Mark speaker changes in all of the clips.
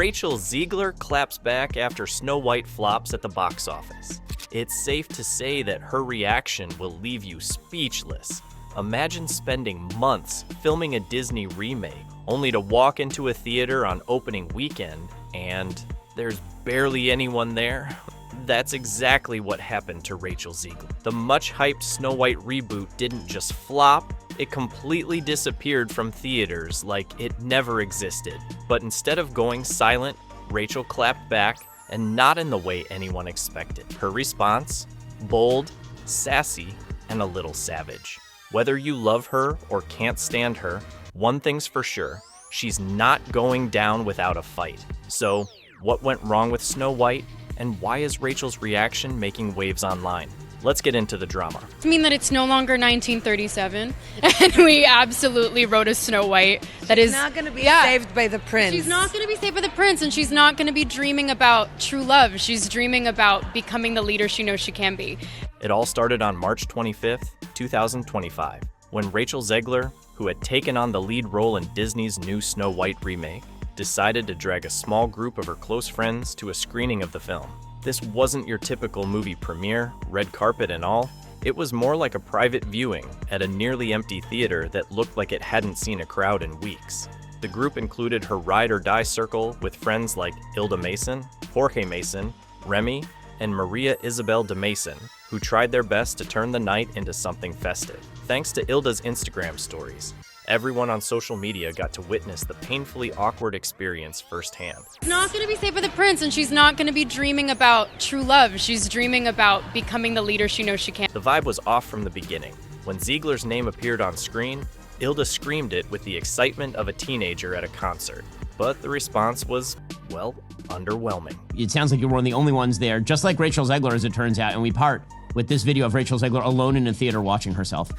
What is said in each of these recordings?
Speaker 1: Rachel Zegler claps back after Snow White flops at the box office. It's safe to say that her reaction will leave you speechless. Imagine spending months filming a Disney remake, only to walk into a theater on opening weekend and there's barely anyone there. That's exactly what happened to Rachel Zegler. The much-hyped Snow White reboot didn't just flop, it completely disappeared from theaters like it never existed. But instead of going silent, Rachel clapped back, and not in the way anyone expected. Her response? Bold, sassy, and a little savage. Whether you love her or can't stand her, one thing's for sure, she's not going down without a fight. So, what went wrong with Snow White, and why is Rachel's reaction making waves online? Let's get into the drama.
Speaker 2: I mean that it's no longer 1937, and we absolutely wrote a Snow White that is
Speaker 3: not going to be saved by the prince.
Speaker 2: She's not going to be saved by the prince, and she's not going to be dreaming about true love. She's dreaming about becoming the leader she knows she can be.
Speaker 1: It all started on March 25th, 2025, when Rachel Zegler, who had taken on the lead role in Disney's new Snow White remake, decided to drag a small group of her close friends to a screening of the film. This wasn't your typical movie premiere, red carpet and all. It was more like a private viewing at a nearly empty theater that looked like it hadn't seen a crowd in weeks. The group included her ride or die circle with friends like Ilda Mason, Jorge Mason, Remy, and Maria Isabel de Mason, who tried their best to turn the night into something festive. Thanks to Ilda's Instagram stories, everyone on social media got to witness the painfully awkward experience firsthand.
Speaker 2: She's not going to be saved by the prince, and she's not going to be dreaming about true love. She's dreaming about becoming the leader she knows she can.
Speaker 1: The vibe was off from the beginning. When Ziegler's name appeared on screen, Ilda screamed it with the excitement of a teenager at a concert. But the response was, well, underwhelming.
Speaker 4: It sounds like you're one of the only ones there, just like Rachel Zegler, as it turns out, and we part with this video of Rachel Zegler alone in a theater watching herself.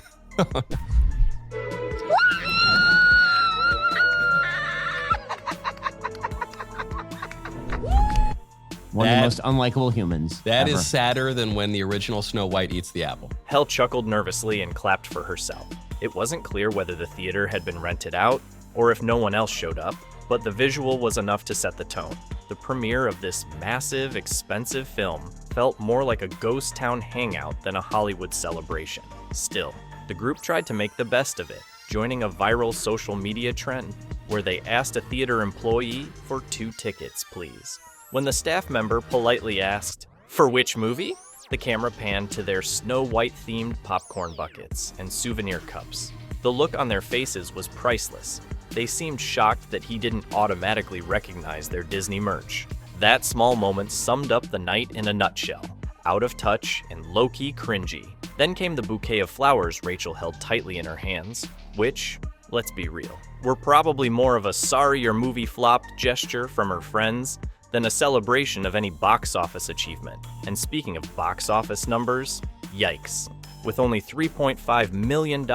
Speaker 4: One of the most unlikable humans
Speaker 5: That
Speaker 4: ever.
Speaker 5: is sadder than when the original Snow White eats the apple.
Speaker 1: Helle chuckled nervously and clapped for herself. It wasn't clear whether the theater had been rented out or if no one else showed up, but the visual was enough to set the tone. The premiere of this massive, expensive film felt more like a ghost town hangout than a Hollywood celebration. Still, the group tried to make the best of it, joining a viral social media trend where they asked a theater employee for 2 tickets, please. When the staff member politely asked, "For which movie?" the camera panned to their Snow White-themed popcorn buckets and souvenir cups. The look on their faces was priceless. They seemed shocked that he didn't automatically recognize their Disney merch. That small moment summed up the night in a nutshell. Out of touch and low-key cringy. Then came the bouquet of flowers Rachel held tightly in her hands, which, let's be real, were probably more of a sorry your movie flopped gesture from her friends than a celebration of any box office achievement. And speaking of box office numbers, yikes. With only $3.5 million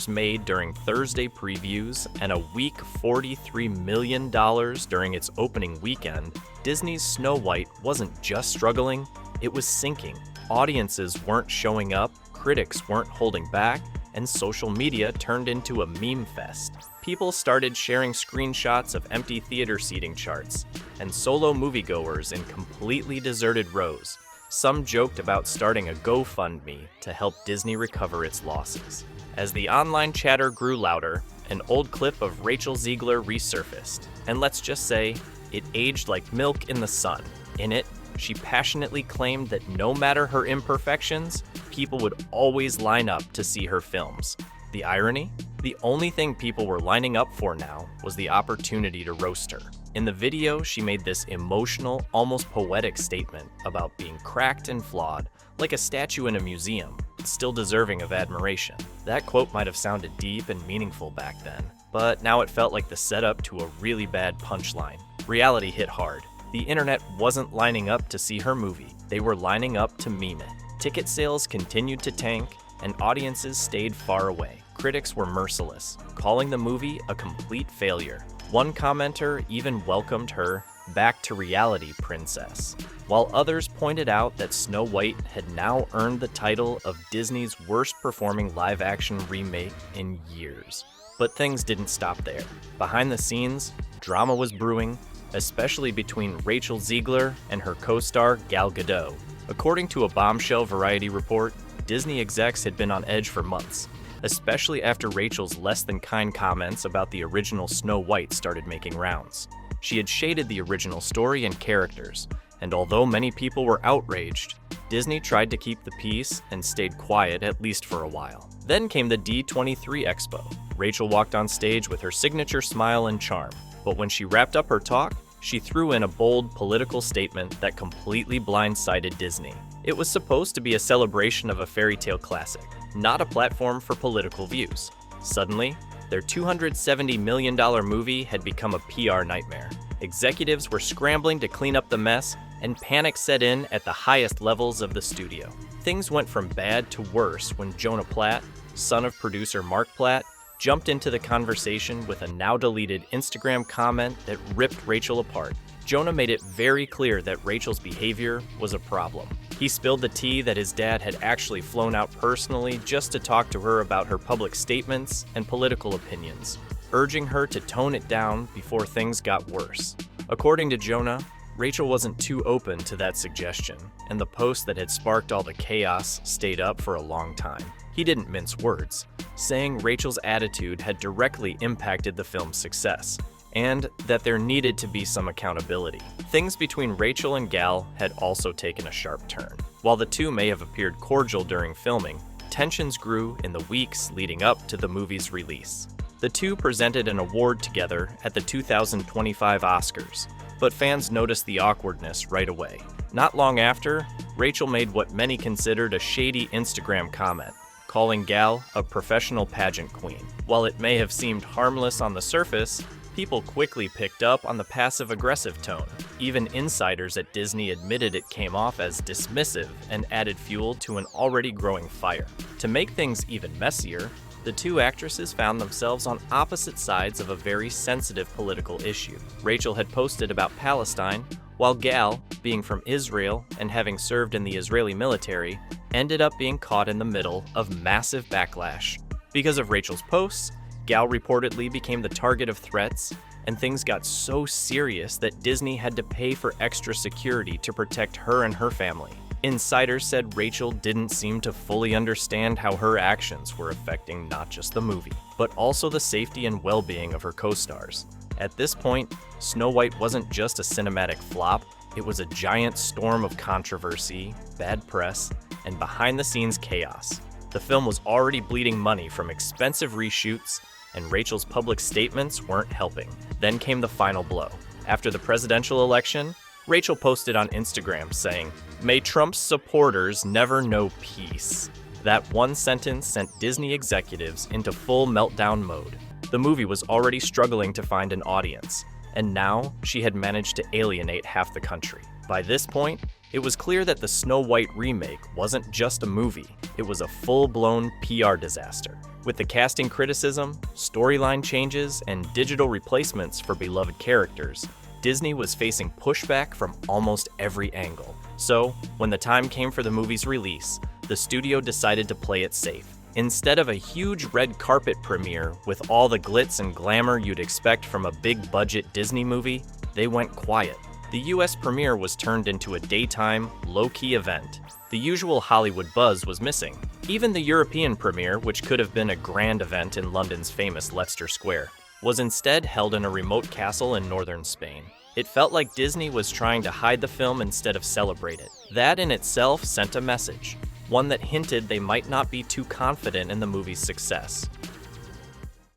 Speaker 1: made during Thursday previews and a weak $43 million during its opening weekend, Disney's Snow White wasn't just struggling, it was sinking. Audiences weren't showing up, critics weren't holding back, and social media turned into a meme fest. People started sharing screenshots of empty theater seating charts and solo moviegoers in completely deserted rows. Some joked about starting a GoFundMe to help Disney recover its losses. As the online chatter grew louder, an old clip of Rachel Zegler resurfaced, and let's just say, it aged like milk in the sun. In it, she passionately claimed that no matter her imperfections, people would always line up to see her films. The irony? The only thing people were lining up for now was the opportunity to roast her. In the video, she made this emotional, almost poetic statement about being cracked and flawed, like a statue in a museum, still deserving of admiration. That quote might have sounded deep and meaningful back then, but now it felt like the setup to a really bad punchline. Reality hit hard. The internet wasn't lining up to see her movie, they were lining up to meme it. Ticket sales continued to tank, and audiences stayed far away. Critics were merciless, calling the movie a complete failure. One commenter even welcomed her back to reality princess, while others pointed out that Snow White had now earned the title of Disney's worst performing live-action remake in years. But things didn't stop there. Behind the scenes, drama was brewing, especially between Rachel Zegler and her co-star Gal Gadot. According to a bombshell Variety report, Disney execs had been on edge for months, especially after Rachel's less-than-kind comments about the original Snow White started making rounds. She had shaded the original story and characters, and although many people were outraged, Disney tried to keep the peace and stayed quiet at least for a while. Then came the D23 Expo. Rachel walked on stage with her signature smile and charm, but when she wrapped up her talk, she threw in a bold political statement that completely blindsided Disney. It was supposed to be a celebration of a fairy tale classic, not a platform for political views. Suddenly, their $270 million movie had become a PR nightmare. Executives were scrambling to clean up the mess, and panic set in at the highest levels of the studio. Things went from bad to worse when Jonah Platt, son of producer Mark Platt, jumped into the conversation with a now-deleted Instagram comment that ripped Rachel apart. Jonah made it very clear that Rachel's behavior was a problem. He spilled the tea that his dad had actually flown out personally just to talk to her about her public statements and political opinions, urging her to tone it down before things got worse. According to Jonah, Rachel wasn't too open to that suggestion, and the post that had sparked all the chaos stayed up for a long time. He didn't mince words, saying Rachel's attitude had directly impacted the film's success, and that there needed to be some accountability. Things between Rachel and Gal had also taken a sharp turn. While the two may have appeared cordial during filming, tensions grew in the weeks leading up to the movie's release. The two presented an award together at the 2025 Oscars, but fans noticed the awkwardness right away. Not long after, Rachel made what many considered a shady Instagram comment, calling Gal a professional pageant queen. While it may have seemed harmless on the surface, people quickly picked up on the passive-aggressive tone. Even insiders at Disney admitted it came off as dismissive and added fuel to an already growing fire. To make things even messier, the two actresses found themselves on opposite sides of a very sensitive political issue. Rachel had posted about Palestine, while Gal, being from Israel and having served in the Israeli military, ended up being caught in the middle of massive backlash. Because of Rachel's posts, Gal reportedly became the target of threats, and things got so serious that Disney had to pay for extra security to protect her and her family. Insiders said Rachel didn't seem to fully understand how her actions were affecting not just the movie, but also the safety and well-being of her co-stars. At this point, Snow White wasn't just a cinematic flop, it was a giant storm of controversy, bad press, and behind-the-scenes chaos. The film was already bleeding money from expensive reshoots, and Rachel's public statements weren't helping. Then came the final blow. After the presidential election, Rachel posted on Instagram saying, "May Trump's supporters never know peace." That one sentence sent Disney executives into full meltdown mode. The movie was already struggling to find an audience, and now she had managed to alienate half the country. By this point, it was clear that the Snow White remake wasn't just a movie, it was a full-blown PR disaster. With the casting criticism, storyline changes, and digital replacements for beloved characters, Disney was facing pushback from almost every angle. So, when the time came for the movie's release, the studio decided to play it safe. Instead of a huge red carpet premiere with all the glitz and glamour you'd expect from a big-budget Disney movie, they went quiet. The US premiere was turned into a daytime, low-key event. The usual Hollywood buzz was missing. Even the European premiere, which could have been a grand event in London's famous Leicester Square, was instead held in a remote castle in northern Spain. It felt like Disney was trying to hide the film instead of celebrate it. That in itself sent a message, one that hinted they might not be too confident in the movie's success.